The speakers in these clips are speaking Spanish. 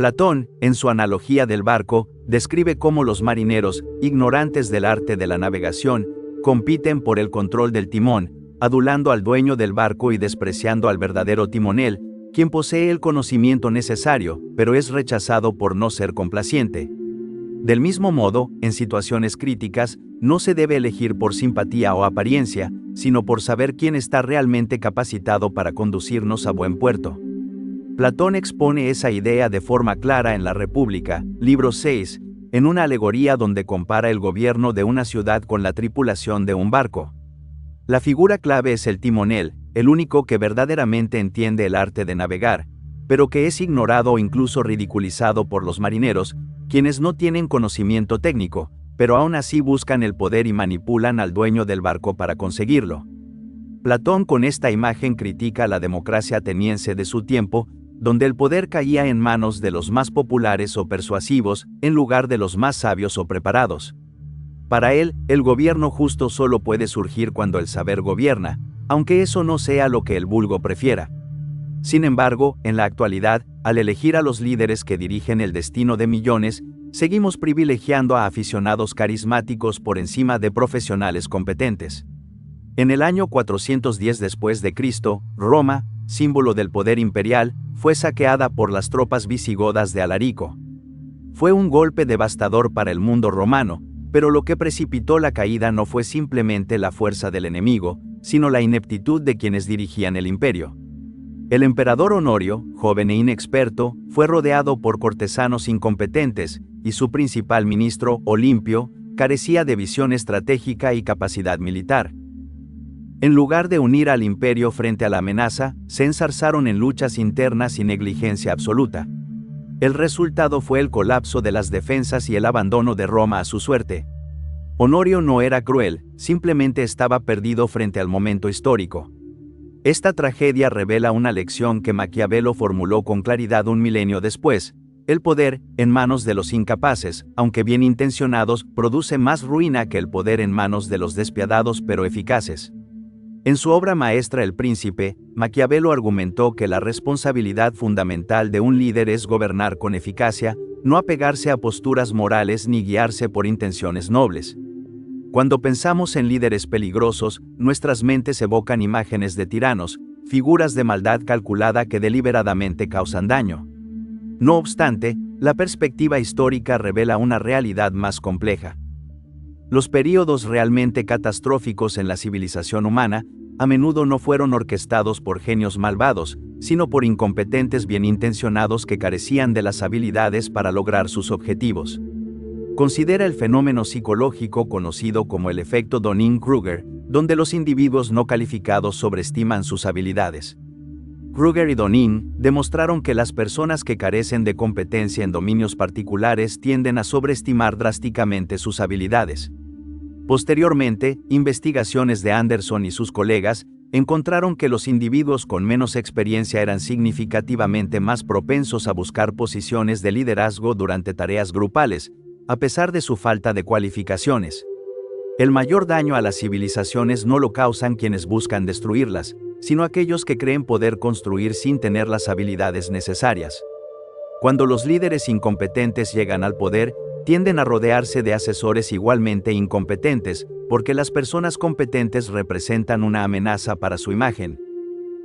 Platón, en su analogía del barco, describe cómo los marineros, ignorantes del arte de la navegación, compiten por el control del timón, adulando al dueño del barco y despreciando al verdadero timonel, quien posee el conocimiento necesario, pero es rechazado por no ser complaciente. Del mismo modo, en situaciones críticas, no se debe elegir por simpatía o apariencia, sino por saber quién está realmente capacitado para conducirnos a buen puerto. Platón expone esa idea de forma clara en La República, libro 6, en una alegoría donde compara el gobierno de una ciudad con la tripulación de un barco. La figura clave es el timonel, el único que verdaderamente entiende el arte de navegar, pero que es ignorado o incluso ridiculizado por los marineros, quienes no tienen conocimiento técnico, pero aún así buscan el poder y manipulan al dueño del barco para conseguirlo. Platón con esta imagen critica la democracia ateniense de su tiempo, donde el poder caía en manos de los más populares o persuasivos, en lugar de los más sabios o preparados. Para él, el gobierno justo solo puede surgir cuando el saber gobierna, aunque eso no sea lo que el vulgo prefiera. Sin embargo, en la actualidad, al elegir a los líderes que dirigen el destino de millones, seguimos privilegiando a aficionados carismáticos por encima de profesionales competentes. En el año 410 después de Cristo, Roma, símbolo del poder imperial, fue saqueada por las tropas visigodas de Alarico. Fue un golpe devastador para el mundo romano, pero lo que precipitó la caída no fue simplemente la fuerza del enemigo, sino la ineptitud de quienes dirigían el imperio. El emperador Honorio, joven e inexperto, fue rodeado por cortesanos incompetentes, y su principal ministro, Olimpio, carecía de visión estratégica y capacidad militar. En lugar de unir al imperio frente a la amenaza, se enzarzaron en luchas internas y negligencia absoluta. El resultado fue el colapso de las defensas y el abandono de Roma a su suerte. Honorio no era cruel, simplemente estaba perdido frente al momento histórico. Esta tragedia revela una lección que Maquiavelo formuló con claridad un milenio después: el poder, en manos de los incapaces, aunque bien intencionados, produce más ruina que el poder en manos de los despiadados pero eficaces. En su obra maestra El Príncipe, Maquiavelo argumentó que la responsabilidad fundamental de un líder es gobernar con eficacia, no apegarse a posturas morales ni guiarse por intenciones nobles. Cuando pensamos en líderes peligrosos, nuestras mentes evocan imágenes de tiranos, figuras de maldad calculada que deliberadamente causan daño. No obstante, la perspectiva histórica revela una realidad más compleja. Los períodos realmente catastróficos en la civilización humana, a menudo no fueron orquestados por genios malvados, sino por incompetentes bien intencionados que carecían de las habilidades para lograr sus objetivos. Considera el fenómeno psicológico conocido como el efecto Dunning-Kruger, donde los individuos no calificados sobreestiman sus habilidades. Kruger y Dunning demostraron que las personas que carecen de competencia en dominios particulares tienden a sobreestimar drásticamente sus habilidades. Posteriormente, investigaciones de Anderson y sus colegas encontraron que los individuos con menos experiencia eran significativamente más propensos a buscar posiciones de liderazgo durante tareas grupales, a pesar de su falta de cualificaciones. El mayor daño a las civilizaciones no lo causan quienes buscan destruirlas, sino aquellos que creen poder construir sin tener las habilidades necesarias. Cuando los líderes incompetentes llegan al poder, tienden a rodearse de asesores igualmente incompetentes, porque las personas competentes representan una amenaza para su imagen.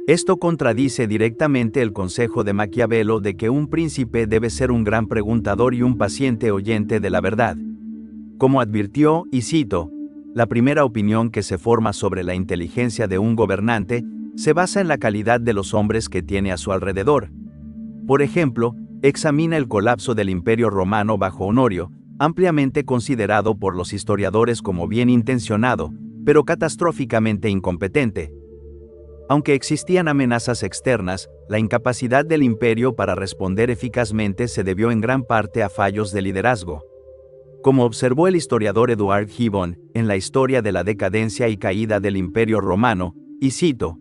Esto contradice directamente el consejo de Maquiavelo de que un príncipe debe ser un gran preguntador y un paciente oyente de la verdad. Como advirtió, y cito, la primera opinión que se forma sobre la inteligencia de un gobernante se basa en la calidad de los hombres que tiene a su alrededor. Por ejemplo, examina el colapso del Imperio Romano bajo Honorio, ampliamente considerado por los historiadores como bien intencionado, pero catastróficamente incompetente. Aunque existían amenazas externas, la incapacidad del imperio para responder eficazmente se debió en gran parte a fallos de liderazgo. Como observó el historiador Eduard Gibbon, en la historia de la decadencia y caída del Imperio Romano, y cito,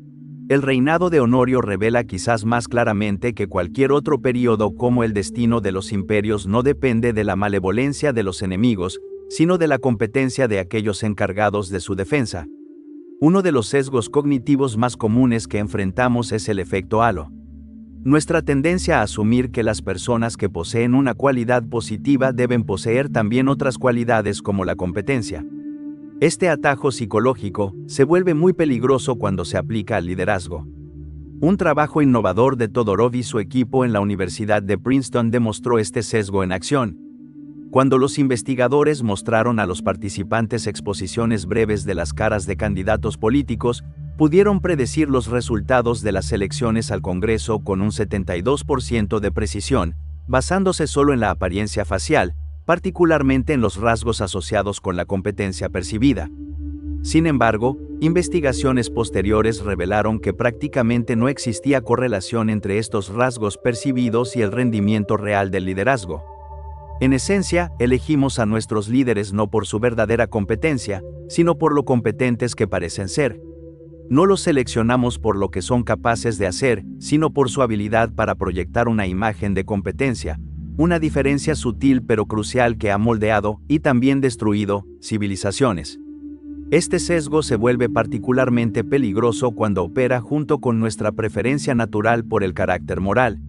el reinado de Honorio revela quizás más claramente que cualquier otro período cómo el destino de los imperios no depende de la malevolencia de los enemigos, sino de la competencia de aquellos encargados de su defensa. Uno de los sesgos cognitivos más comunes que enfrentamos es el efecto halo. nuestra tendencia a asumir que las personas que poseen una cualidad positiva deben poseer también otras cualidades como la competencia. Este atajo psicológico se vuelve muy peligroso cuando se aplica al liderazgo. Un trabajo innovador de Todorov y su equipo en la Universidad de Princeton demostró este sesgo en acción. Cuando los investigadores mostraron a los participantes exposiciones breves de las caras de candidatos políticos, pudieron predecir los resultados de las elecciones al Congreso con un 72% de precisión, basándose solo en la apariencia facial, particularmente en los rasgos asociados con la competencia percibida. Sin embargo, investigaciones posteriores revelaron que prácticamente no existía correlación entre estos rasgos percibidos y el rendimiento real del liderazgo. En esencia, elegimos a nuestros líderes no por su verdadera competencia, sino por lo competentes que parecen ser. No los seleccionamos por lo que son capaces de hacer, sino por su habilidad para proyectar una imagen de competencia, una diferencia sutil pero crucial que ha moldeado y también destruido civilizaciones. Este sesgo se vuelve particularmente peligroso cuando opera junto con nuestra preferencia natural por el carácter moral.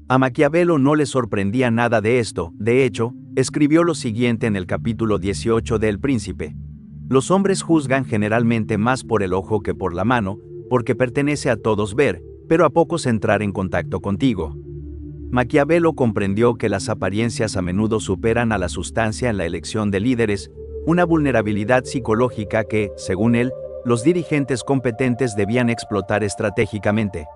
A Maquiavelo no le sorprendía nada de esto, de hecho, escribió lo siguiente en el capítulo 18 de El Príncipe. Los hombres juzgan generalmente más por el ojo que por la mano, porque pertenece a todos ver, pero a pocos entrar en contacto contigo. Maquiavelo comprendió que las apariencias a menudo superan a la sustancia en la elección de líderes, una vulnerabilidad psicológica que, según él, los dirigentes competentes debían explotar estratégicamente.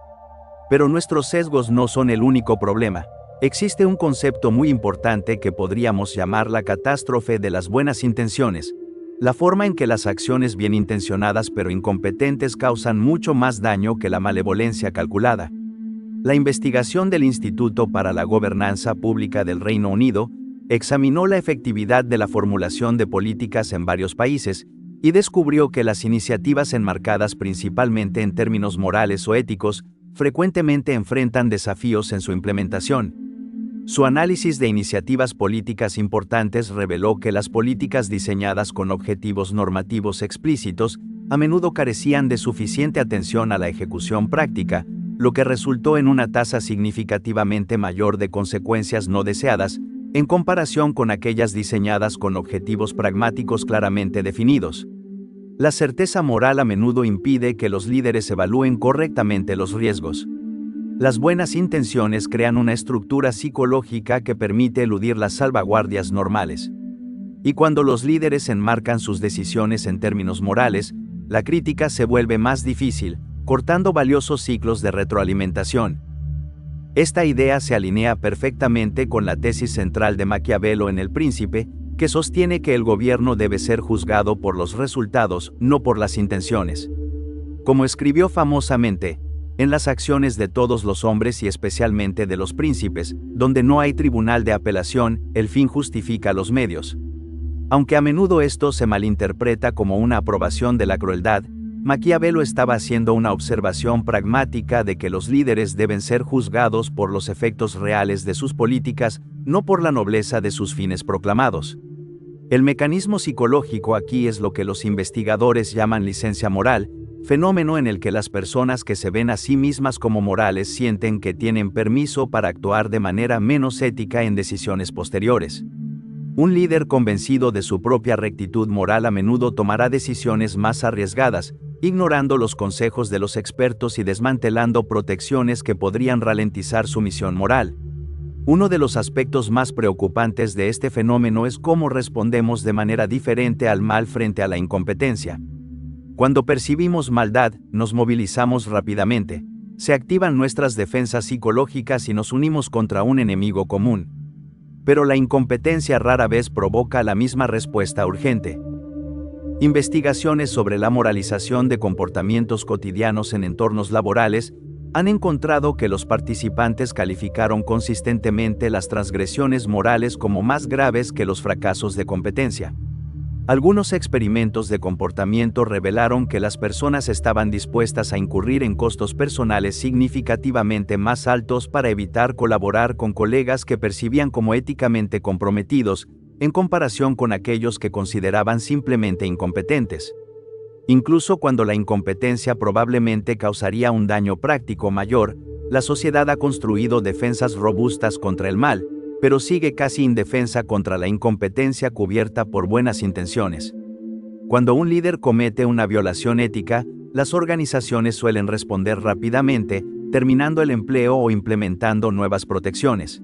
Pero nuestros sesgos no son el único problema. Existe un concepto muy importante que podríamos llamar la catástrofe de las buenas intenciones, la forma en que las acciones bien intencionadas pero incompetentes causan mucho más daño que la malevolencia calculada. La investigación del Instituto para la Gobernanza Pública del Reino Unido examinó la efectividad de la formulación de políticas en varios países y descubrió que las iniciativas enmarcadas principalmente en términos morales o éticos frecuentemente enfrentan desafíos en su implementación. Su análisis de iniciativas políticas importantes reveló que las políticas diseñadas con objetivos normativos explícitos a menudo carecían de suficiente atención a la ejecución práctica, lo que resultó en una tasa significativamente mayor de consecuencias no deseadas en comparación con aquellas diseñadas con objetivos pragmáticos claramente definidos. La certeza moral a menudo impide que los líderes evalúen correctamente los riesgos. Las buenas intenciones crean una estructura psicológica que permite eludir las salvaguardias normales. Y cuando los líderes enmarcan sus decisiones en términos morales, la crítica se vuelve más difícil, cortando valiosos ciclos de retroalimentación. Esta idea se alinea perfectamente con la tesis central de Maquiavelo en El Príncipe, que sostiene que el gobierno debe ser juzgado por los resultados, no por las intenciones. Como escribió famosamente, en las acciones de todos los hombres y especialmente de los príncipes, donde no hay tribunal de apelación, el fin justifica los medios. Aunque a menudo esto se malinterpreta como una aprobación de la crueldad, Maquiavelo estaba haciendo una observación pragmática de que los líderes deben ser juzgados por los efectos reales de sus políticas, no por la nobleza de sus fines proclamados. El mecanismo psicológico aquí es lo que los investigadores llaman licencia moral, fenómeno en el que las personas que se ven a sí mismas como morales sienten que tienen permiso para actuar de manera menos ética en decisiones posteriores. Un líder convencido de su propia rectitud moral a menudo tomará decisiones más arriesgadas, ignorando los consejos de los expertos y desmantelando protecciones que podrían ralentizar su misión moral. Uno de los aspectos más preocupantes de este fenómeno es cómo respondemos de manera diferente al mal frente a la incompetencia. Cuando percibimos maldad, nos movilizamos rápidamente, se activan nuestras defensas psicológicas y nos unimos contra un enemigo común. Pero la incompetencia rara vez provoca la misma respuesta urgente. Investigaciones sobre la moralización de comportamientos cotidianos en entornos laborales han encontrado que los participantes calificaron consistentemente las transgresiones morales como más graves que los fracasos de competencia. Algunos experimentos de comportamiento revelaron que las personas estaban dispuestas a incurrir en costos personales significativamente más altos para evitar colaborar con colegas que percibían como éticamente comprometidos, en comparación con aquellos que consideraban simplemente incompetentes. Incluso cuando la incompetencia probablemente causaría un daño práctico mayor, la sociedad ha construido defensas robustas contra el mal, pero sigue casi indefensa contra la incompetencia cubierta por buenas intenciones. Cuando un líder comete una violación ética, las organizaciones suelen responder rápidamente, terminando el empleo o implementando nuevas protecciones.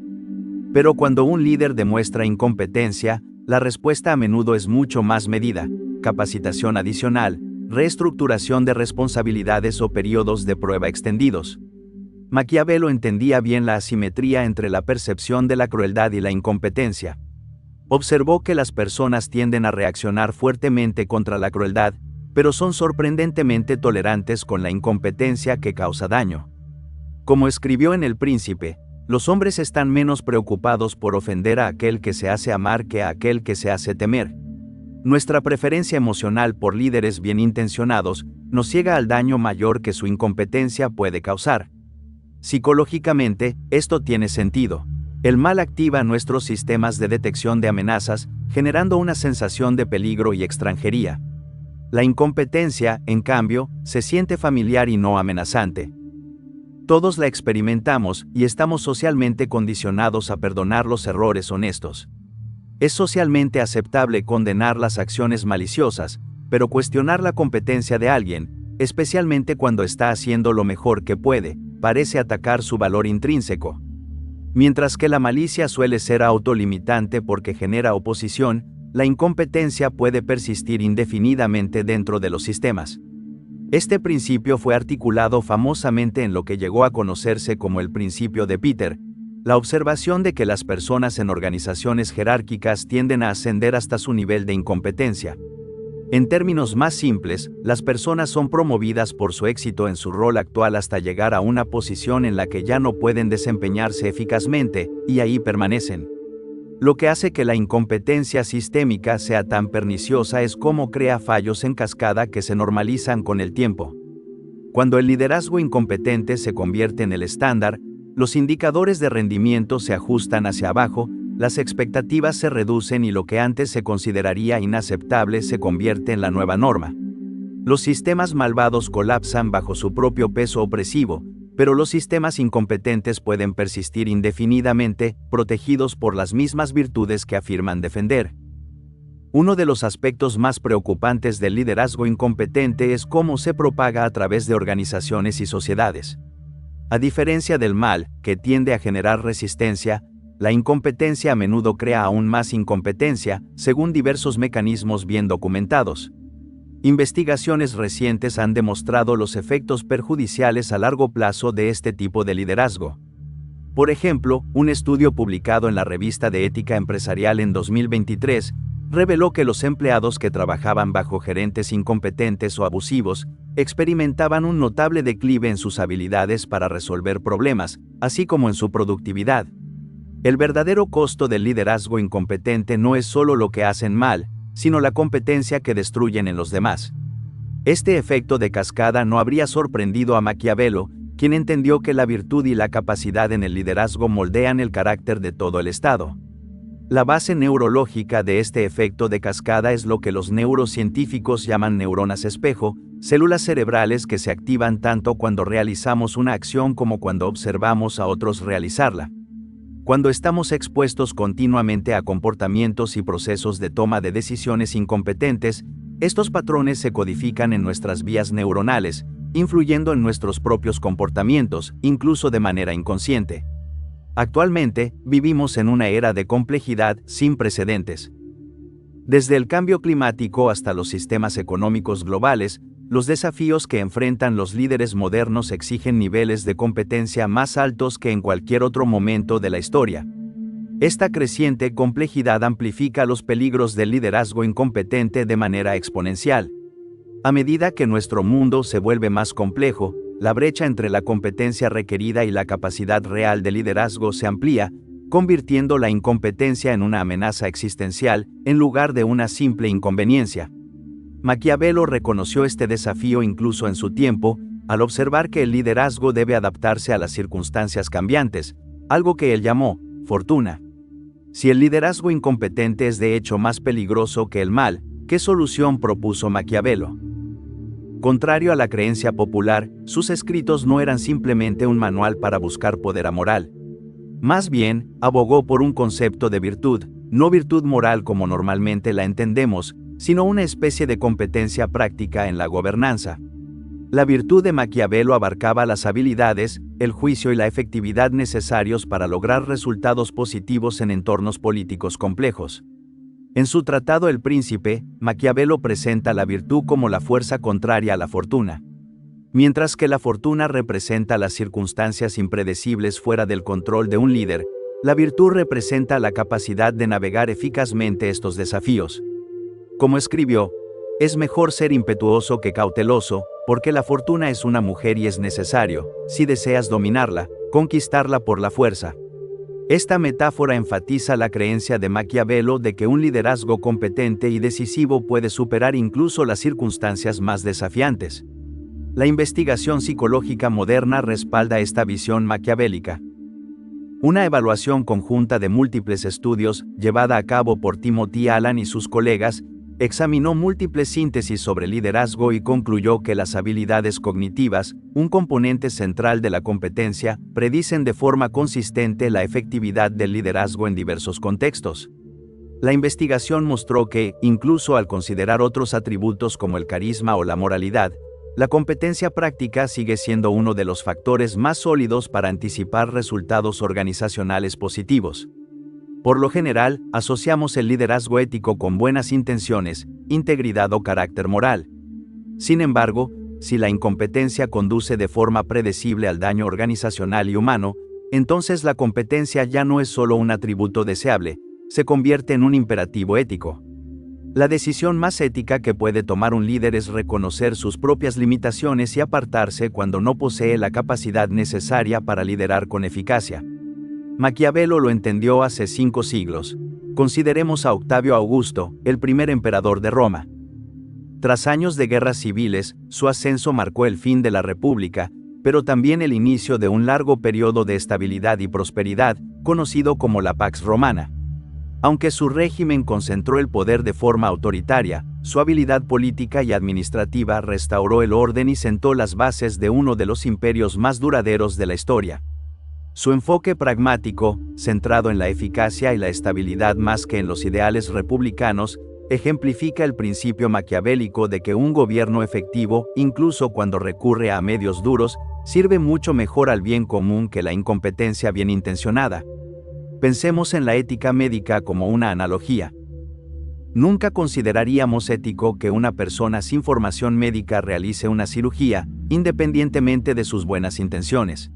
Pero cuando un líder demuestra incompetencia, la respuesta a menudo es mucho más medida: capacitación adicional, reestructuración de responsabilidades o periodos de prueba extendidos. Maquiavelo entendía bien la asimetría entre la percepción de la crueldad y la incompetencia. Observó que las personas tienden a reaccionar fuertemente contra la crueldad, pero son sorprendentemente tolerantes con la incompetencia que causa daño. Como escribió en El Príncipe, los hombres están menos preocupados por ofender a aquel que se hace amar que a aquel que se hace temer. Nuestra preferencia emocional por líderes bien intencionados nos ciega al daño mayor que su incompetencia puede causar. Psicológicamente, esto tiene sentido. El mal activa nuestros sistemas de detección de amenazas, generando una sensación de peligro y extranjería. La incompetencia, en cambio, se siente familiar y no amenazante. Todos la experimentamos y estamos socialmente condicionados a perdonar los errores honestos. Es socialmente aceptable condenar las acciones maliciosas, pero cuestionar la competencia de alguien, especialmente cuando está haciendo lo mejor que puede, parece atacar su valor intrínseco. Mientras que la malicia suele ser autolimitante porque genera oposición, la incompetencia puede persistir indefinidamente dentro de los sistemas. Este principio fue articulado famosamente en lo que llegó a conocerse como el principio de Peter, la observación de que las personas en organizaciones jerárquicas tienden a ascender hasta su nivel de incompetencia. En términos más simples, las personas son promovidas por su éxito en su rol actual hasta llegar a una posición en la que ya no pueden desempeñarse eficazmente, y ahí permanecen. Lo que hace que la incompetencia sistémica sea tan perniciosa es cómo crea fallos en cascada que se normalizan con el tiempo. Cuando el liderazgo incompetente se convierte en el estándar, los indicadores de rendimiento se ajustan hacia abajo, las expectativas se reducen y lo que antes se consideraría inaceptable se convierte en la nueva norma. Los sistemas malvados colapsan bajo su propio peso opresivo, pero los sistemas incompetentes pueden persistir indefinidamente, protegidos por las mismas virtudes que afirman defender. Uno de los aspectos más preocupantes del liderazgo incompetente es cómo se propaga a través de organizaciones y sociedades. A diferencia del mal, que tiende a generar resistencia, la incompetencia a menudo crea aún más incompetencia, según diversos mecanismos bien documentados. Investigaciones recientes han demostrado los efectos perjudiciales a largo plazo de este tipo de liderazgo. Por ejemplo, un estudio publicado en la revista de Ética Empresarial en 2023 reveló que los empleados que trabajaban bajo gerentes incompetentes o abusivos experimentaban un notable declive en sus habilidades para resolver problemas, así como en su productividad. El verdadero costo del liderazgo incompetente no es solo lo que hacen mal, sino la competencia que destruyen en los demás. Este efecto de cascada no habría sorprendido a Maquiavelo, quien entendió que la virtud y la capacidad en el liderazgo moldean el carácter de todo el Estado. La base neurológica de este efecto de cascada es lo que los neurocientíficos llaman neuronas espejo, células cerebrales que se activan tanto cuando realizamos una acción como cuando observamos a otros realizarla. Cuando estamos expuestos continuamente a comportamientos y procesos de toma de decisiones incompetentes, estos patrones se codifican en nuestras vías neuronales, influyendo en nuestros propios comportamientos, incluso de manera inconsciente. Actualmente, vivimos en una era de complejidad sin precedentes. Desde el cambio climático hasta los sistemas económicos globales, los desafíos que enfrentan los líderes modernos exigen niveles de competencia más altos que en cualquier otro momento de la historia. Esta creciente complejidad amplifica los peligros del liderazgo incompetente de manera exponencial. A medida que nuestro mundo se vuelve más complejo, la brecha entre la competencia requerida y la capacidad real de liderazgo se amplía, convirtiendo la incompetencia en una amenaza existencial, en lugar de una simple inconveniencia. Maquiavelo reconoció este desafío incluso en su tiempo, al observar que el liderazgo debe adaptarse a las circunstancias cambiantes, algo que él llamó fortuna. Si el liderazgo incompetente es de hecho más peligroso que el mal, ¿qué solución propuso Maquiavelo? Contrario a la creencia popular, sus escritos no eran simplemente un manual para buscar poder moral. Más bien, abogó por un concepto de virtud, no virtud moral como normalmente la entendemos, sino una especie de competencia práctica en la gobernanza. La virtud de Maquiavelo abarcaba las habilidades, el juicio y la efectividad necesarios para lograr resultados positivos en entornos políticos complejos. En su tratado El Príncipe, Maquiavelo presenta la virtud como la fuerza contraria a la fortuna. Mientras que la fortuna representa las circunstancias impredecibles fuera del control de un líder, la virtud representa la capacidad de navegar eficazmente estos desafíos. Como escribió, es mejor ser impetuoso que cauteloso, porque la fortuna es una mujer y es necesario, si deseas dominarla, conquistarla por la fuerza. Esta metáfora enfatiza la creencia de Maquiavelo de que un liderazgo competente y decisivo puede superar incluso las circunstancias más desafiantes. La investigación psicológica moderna respalda esta visión maquiavélica. Una evaluación conjunta de múltiples estudios, llevada a cabo por Timothy Allan y sus colegas, examinó múltiples síntesis sobre liderazgo y concluyó que las habilidades cognitivas, un componente central de la competencia, predicen de forma consistente la efectividad del liderazgo en diversos contextos. La investigación mostró que, incluso al considerar otros atributos como el carisma o la moralidad, la competencia práctica sigue siendo uno de los factores más sólidos para anticipar resultados organizacionales positivos. Por lo general, asociamos el liderazgo ético con buenas intenciones, integridad o carácter moral. Sin embargo, si la incompetencia conduce de forma predecible al daño organizacional y humano, entonces la competencia ya no es solo un atributo deseable, se convierte en un imperativo ético. La decisión más ética que puede tomar un líder es reconocer sus propias limitaciones y apartarse cuando no posee la capacidad necesaria para liderar con eficacia. Maquiavelo lo entendió hace 5 siglos. Consideremos a Octavio Augusto, el primer emperador de Roma. Tras años de guerras civiles, su ascenso marcó el fin de la República, pero también el inicio de un largo periodo de estabilidad y prosperidad, conocido como la Pax Romana. Aunque su régimen concentró el poder de forma autoritaria, su habilidad política y administrativa restauró el orden y sentó las bases de uno de los imperios más duraderos de la historia. Su enfoque pragmático, centrado en la eficacia y la estabilidad más que en los ideales republicanos, ejemplifica el principio maquiavélico de que un gobierno efectivo, incluso cuando recurre a medios duros, sirve mucho mejor al bien común que la incompetencia bien intencionada. Pensemos en la ética médica como una analogía. Nunca consideraríamos ético que una persona sin formación médica realice una cirugía, independientemente de sus buenas intenciones.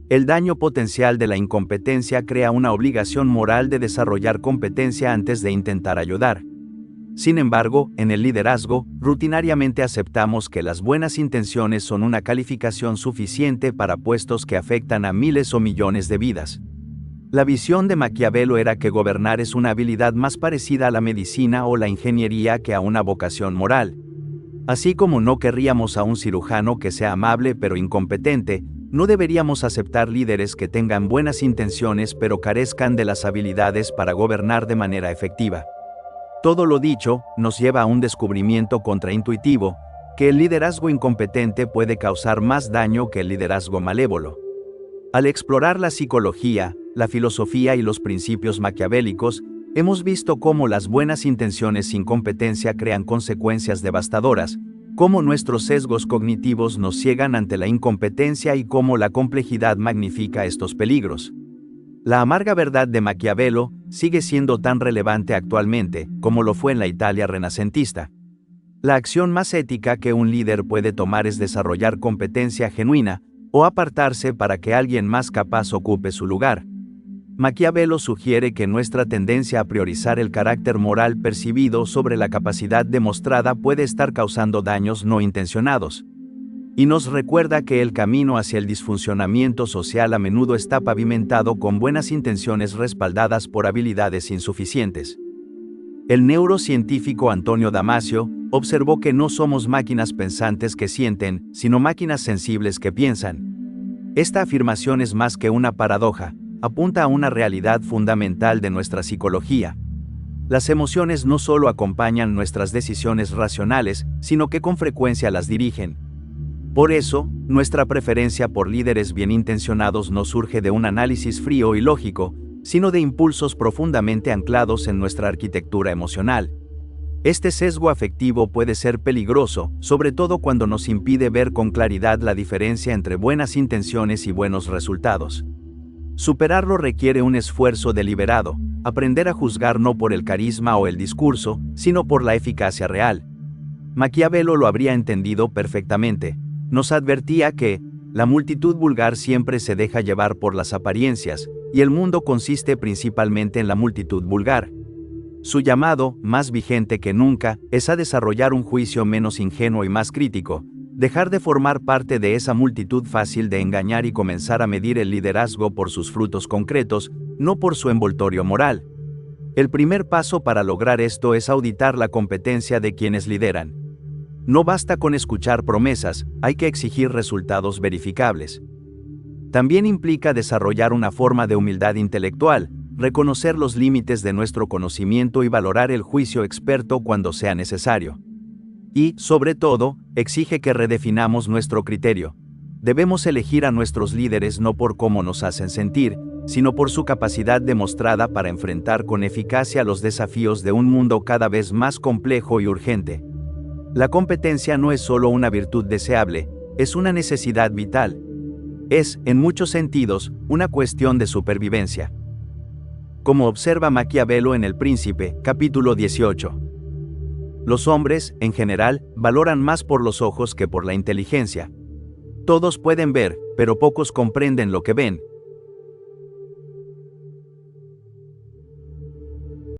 El daño potencial de la incompetencia crea una obligación moral de desarrollar competencia antes de intentar ayudar. Sin embargo, en el liderazgo, rutinariamente aceptamos que las buenas intenciones son una calificación suficiente para puestos que afectan a miles o millones de vidas. La visión de Maquiavelo era que gobernar es una habilidad más parecida a la medicina o la ingeniería que a una vocación moral. Así como no querríamos a un cirujano que sea amable pero incompetente, no deberíamos aceptar líderes que tengan buenas intenciones pero carezcan de las habilidades para gobernar de manera efectiva. Todo lo dicho nos lleva a un descubrimiento contraintuitivo, que el liderazgo incompetente puede causar más daño que el liderazgo malévolo. Al explorar la psicología, la filosofía y los principios maquiavélicos, hemos visto cómo las buenas intenciones sin competencia crean consecuencias devastadoras, cómo nuestros sesgos cognitivos nos ciegan ante la incompetencia y cómo la complejidad magnifica estos peligros. La amarga verdad de Maquiavelo sigue siendo tan relevante actualmente como lo fue en la Italia renacentista. La acción más ética que un líder puede tomar es desarrollar competencia genuina o apartarse para que alguien más capaz ocupe su lugar. Maquiavelo sugiere que nuestra tendencia a priorizar el carácter moral percibido sobre la capacidad demostrada puede estar causando daños no intencionados. Y nos recuerda que el camino hacia el disfuncionamiento social a menudo está pavimentado con buenas intenciones respaldadas por habilidades insuficientes. El neurocientífico Antonio Damasio observó que no somos máquinas pensantes que sienten, sino máquinas sensibles que piensan. Esta afirmación es más que una paradoja, apunta a una realidad fundamental de nuestra psicología. Las emociones no solo acompañan nuestras decisiones racionales, sino que con frecuencia las dirigen. Por eso, nuestra preferencia por líderes bien intencionados no surge de un análisis frío y lógico, sino de impulsos profundamente anclados en nuestra arquitectura emocional. Este sesgo afectivo puede ser peligroso, sobre todo cuando nos impide ver con claridad la diferencia entre buenas intenciones y buenos resultados. Superarlo requiere un esfuerzo deliberado, aprender a juzgar no por el carisma o el discurso, sino por la eficacia real. Maquiavelo lo habría entendido perfectamente. Nos advertía que la multitud vulgar siempre se deja llevar por las apariencias, y el mundo consiste principalmente en la multitud vulgar. Su llamado, más vigente que nunca, es a desarrollar un juicio menos ingenuo y más crítico, dejar de formar parte de esa multitud fácil de engañar y comenzar a medir el liderazgo por sus frutos concretos, no por su envoltorio moral. El primer paso para lograr esto es auditar la competencia de quienes lideran. No basta con escuchar promesas, hay que exigir resultados verificables. También implica desarrollar una forma de humildad intelectual, reconocer los límites de nuestro conocimiento y valorar el juicio experto cuando sea necesario. Y, sobre todo, exige que redefinamos nuestro criterio. Debemos elegir a nuestros líderes no por cómo nos hacen sentir, sino por su capacidad demostrada para enfrentar con eficacia los desafíos de un mundo cada vez más complejo y urgente. La competencia no es solo una virtud deseable, es una necesidad vital. Es, en muchos sentidos, una cuestión de supervivencia. Como observa Maquiavelo en El Príncipe, capítulo 18. Los hombres, en general, valoran más por los ojos que por la inteligencia. Todos pueden ver, pero pocos comprenden lo que ven,